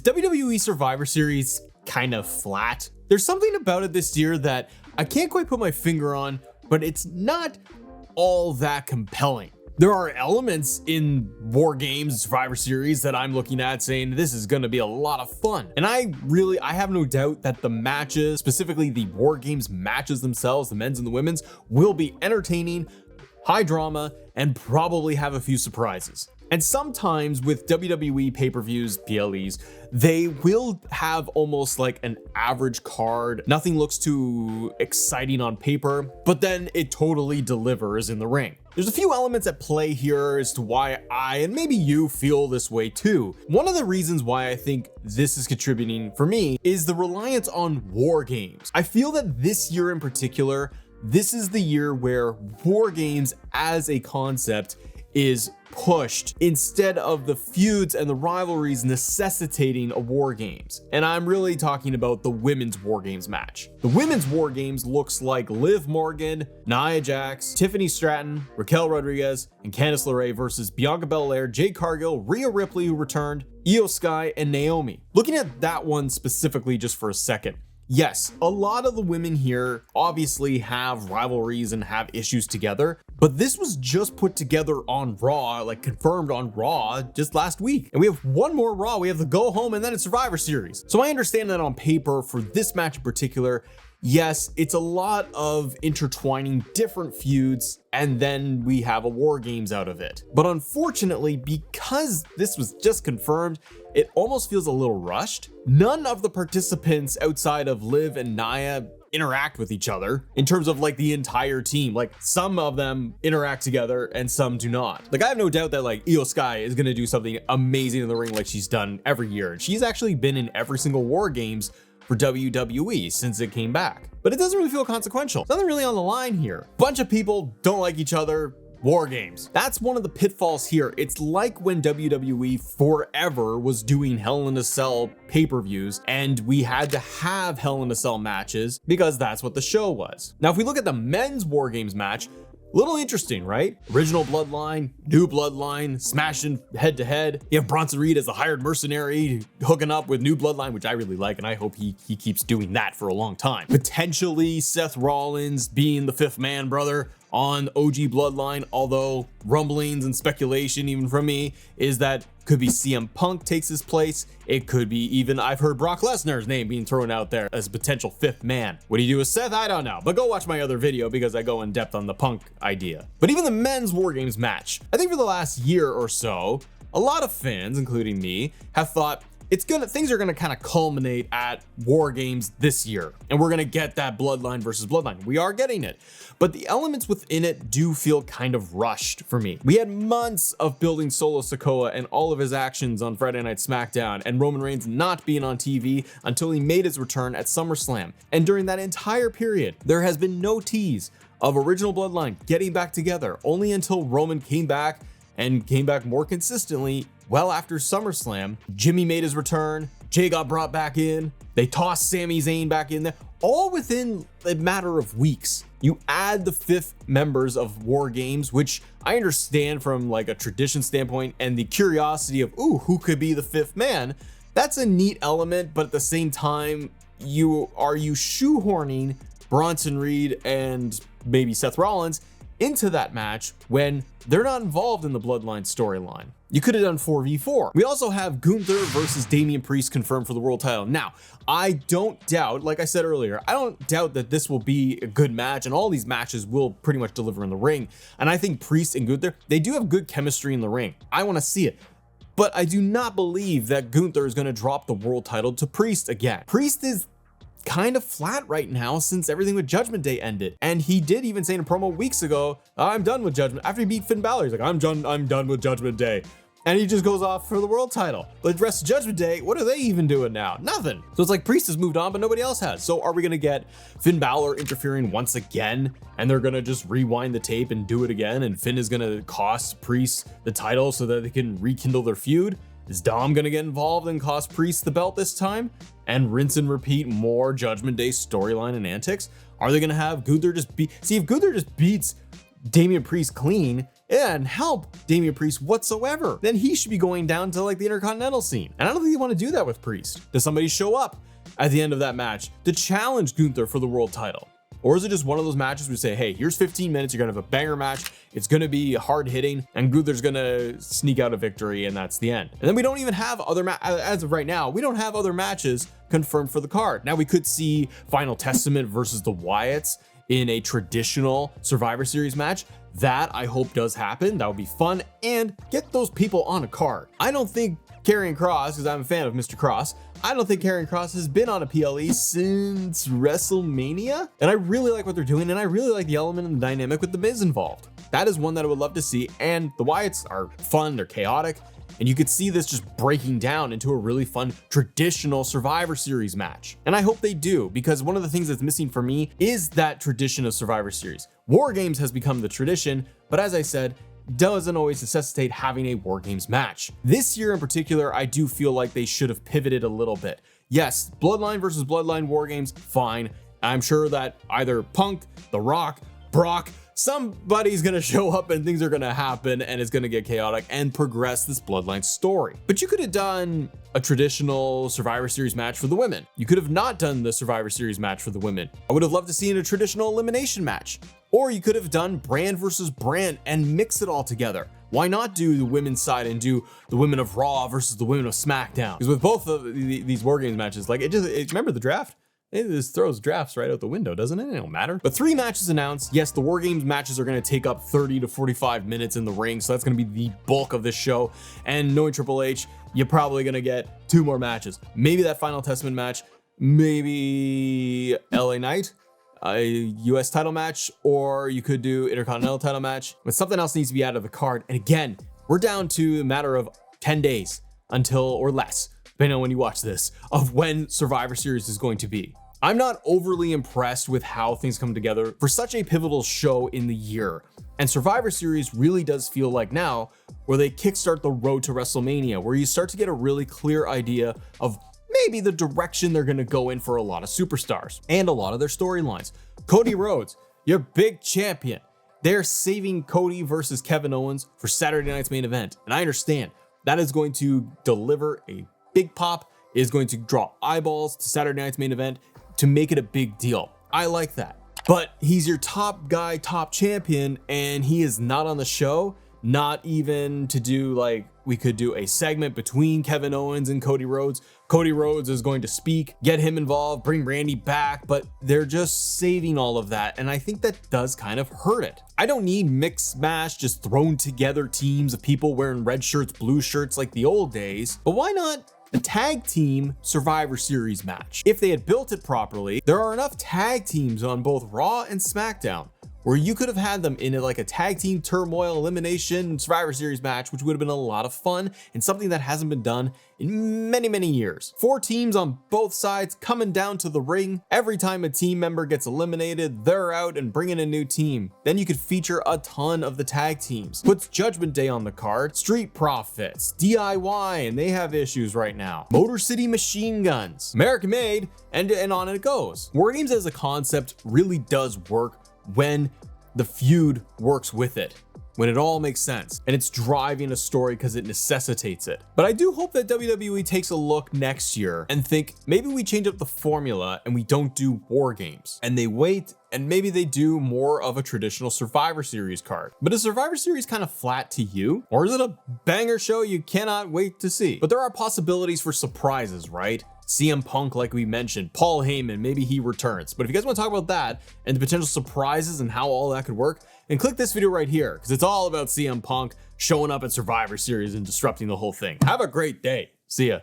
WWE Survivor Series kind of flat? There's something about it this year that I can't quite put my finger on, but it's not all that compelling. There are elements in War Games Survivor Series that I'm looking at saying this is going to be a lot of fun. And I have no doubt that the matches, specifically the War Games matches themselves, the men's and the women's, will be entertaining, high drama, and probably have a few surprises. And sometimes with WWE pay-per-views, PLEs, they will have almost like an average card. Nothing looks too exciting on paper, but then it totally delivers in the ring. There's a few elements at play here as to why I, and maybe you, feel this way too. One of the reasons why I think this is contributing for me is the reliance on War Games. I feel that this year in particular, this is the year where War Games as a concept is pushed instead of the feuds and the rivalries necessitating a War Games. And I'm really talking about the women's War Games match. The women's War Games looks like Liv Morgan, Nia Jax, Tiffany Stratton, Raquel Rodriguez, and Candice LeRae versus Bianca Belair, Jade Cargill, Rhea Ripley, who returned, EOS Sky, and Naomi. Looking at that one specifically just for a second, yes, a lot of the women here obviously have rivalries and have issues together, but this was just put together on Raw, like confirmed on Raw just last week. And we have one more Raw, we have the go home and then it's Survivor Series. So I understand that on paper for this match in particular, yes, it's a lot of intertwining different feuds and then we have a War Games out of it. But unfortunately, because this was just confirmed, it almost feels a little rushed. None of the participants outside of Liv and Nia interact with each other in terms of like the entire team. Like some of them interact together and some do not. Like I have no doubt that like EOS Sky is going to do something amazing in the ring like she's done every year. And she's actually been in every single War Games for WWE since it came back. But it doesn't really feel consequential. Nothing really on the line here. Bunch of people don't like each other. War Games. That's one of the pitfalls here. It's like when WWE forever was doing Hell in a Cell pay-per-views and we had to have Hell in a Cell matches because that's what the show was. Now, if we look at the men's War Games match, little interesting, right? Original Bloodline, new Bloodline, smashing head to head. You have Bronson Reed as a hired mercenary hooking up with new Bloodline, which I really like, and I hope he keeps doing that for a long time. Potentially Seth Rollins being the fifth man, brother, on OG Bloodline, although rumblings and speculation, even from me, is that could be CM Punk takes his place. It could be even, I've heard Brock Lesnar's name being thrown out there as a potential fifth man. What do you do with Seth? I don't know, but go watch my other video because I go in depth on the Punk idea. But even the men's War Games match, I think for the last year or so, a lot of fans, including me, have thought things are gonna kind of culminate at War Games this year, and we're gonna get that Bloodline versus Bloodline. We are getting it, but the elements within it do feel kind of rushed for me. We had months of building Solo Sikoa and all of his actions on Friday Night SmackDown, and Roman Reigns not being on TV until he made his return at SummerSlam. And during that entire period, there has been no tease of original Bloodline getting back together, only until Roman came back and came back more consistently well after SummerSlam. Jimmy made his return, Jay got brought back in, they tossed Sami Zayn back in there, all within a matter of weeks. You add the fifth members of War Games, which I understand from like a tradition standpoint and the curiosity of, ooh, who could be the fifth man? That's a neat element, but at the same time, you shoehorning Bronson Reed and maybe Seth Rollins into that match when they're not involved in the Bloodline storyline? You could have done 4v4. We also have Gunther versus Damian Priest confirmed for the world title. Now, I don't doubt, like I said earlier, I don't doubt that this will be a good match and all these matches will pretty much deliver in the ring. And I think Priest and Gunther, they do have good chemistry in the ring. I want to see it. But I do not believe that Gunther is going to drop the world title to Priest again. Priest is kind of flat right now since everything with Judgment Day ended. And he did even say in a promo weeks ago, I'm done with Judgment. After he beat Finn Balor, he's like, I'm done with Judgment Day. And he just goes off for the world title. But the rest of Judgment Day, what are they even doing now? Nothing. So it's like Priest has moved on, but nobody else has. So are we gonna get Finn Balor interfering once again? And they're gonna just rewind the tape and do it again? And Finn is gonna cost Priest the title so that they can rekindle their feud? Is Dom gonna get involved and cost Priest the belt this time? And rinse and repeat more Judgment Day storyline and antics? Are they gonna have Gunther just beat? See, if Gunther just beats Damian Priest clean, and help Damian Priest whatsoever, then he should be going down to like the Intercontinental scene. And I don't think you want to do that with Priest. Does somebody show up at the end of that match to challenge Gunther for the world title? Or is it just one of those matches where we say, hey, here's 15 minutes, you're gonna have a banger match, it's gonna be hard hitting, and Gunther's gonna sneak out a victory, and that's the end. And then we don't even have other as of right now, we don't have other matches confirmed for the card. Now we could see Final Testament versus the Wyatts in a traditional Survivor Series match. That I hope does happen. That would be fun, and get those people on a card. I don't think Karrion Kross, because I'm a fan of Mr. Cross, I don't think Karrion Kross has been on a PLE since WrestleMania. And I really like what they're doing, and I really like the element and the dynamic with The Miz involved. That is one that I would love to see, and the Wyatts are fun, they're chaotic, and you could see this just breaking down into a really fun traditional Survivor Series match. And I hope they do, because one of the things that's missing for me is that tradition of Survivor Series. War Games has become the tradition, but as I said, doesn't always necessitate having a War Games match. This year in particular, I do feel like they should have pivoted a little bit. Yes, Bloodline versus Bloodline War Games, fine. I'm sure that either Punk, The Rock, Brock, somebody's gonna show up and things are gonna happen and it's gonna get chaotic and progress this Bloodline story. But you could have done a traditional Survivor Series match for the women. You could have not done the Survivor Series match for the women. I would have loved to see a traditional elimination match. Or you could have done brand versus brand and mix it all together. Why not do the women's side and do the women of Raw versus the women of SmackDown? Because with both of these War Games matches, like remember the draft? It just throws drafts right out the window, doesn't it? It don't matter. But 3 matches announced. Yes, the War Games matches are going to take up 30 to 45 minutes in the ring, so that's going to be the bulk of this show. And knowing Triple H, you're probably going to get 2 more matches. Maybe that Final Testament match, maybe LA Knight, a US title match, or you could do Intercontinental title match. But something else needs to be out of the card. And again, we're down to a matter of 10 days until, or less, depending on when you watch this, of when Survivor Series is going to be. I'm not overly impressed with how things come together for such a pivotal show in the year. And Survivor Series really does feel like now where they kickstart the road to WrestleMania, where you start to get a really clear idea of maybe the direction they're going to go in for a lot of superstars and a lot of their storylines. Cody Rhodes, your big champion. They're saving Cody versus Kevin Owens for Saturday night's main event. And I understand that is going to deliver a big pop, is going to draw eyeballs to Saturday night's main event to make it a big deal. I like that. But he's your top guy, top champion, and he is not on the show. Not even to do, like, we could do a segment between Kevin Owens and Cody Rhodes. Cody Rhodes is going to speak, get him involved, bring Randy back, but they're just saving all of that. And I think that does kind of hurt it. I don't need mix mash, just thrown together teams of people wearing red shirts, blue shirts like the old days. But why not a tag team Survivor Series match? If they had built it properly, there are enough tag teams on both Raw and SmackDown where you could have had them in like a tag team turmoil elimination Survivor Series match, which would have been a lot of fun and something that hasn't been done in many, many years. 4 teams on both sides coming down to the ring. Every time a team member gets eliminated, they're out and bring in a new team. Then you could feature a ton of the tag teams. Puts Judgment Day on the card, Street Profits, DIY, and they have issues right now. Motor City Machine Guns, American Made, and on it goes. War Games as a concept really does work when the feud works with it, when it all makes sense and it's driving a story because it necessitates it. But I do hope that WWE takes a look next year and think maybe we change up the formula and we don't do War Games, and they wait and maybe they do more of a traditional Survivor Series card. But is Survivor Series kind of flat to you? Or is it a banger show you cannot wait to see? But there are possibilities for surprises, right? CM Punk, like we mentioned, Paul Heyman, maybe he returns. But if you guys want to talk about that and the potential surprises and how all that could work, then click this video right here, because it's all about CM Punk showing up at Survivor Series and disrupting the whole thing. Have a great day. See ya.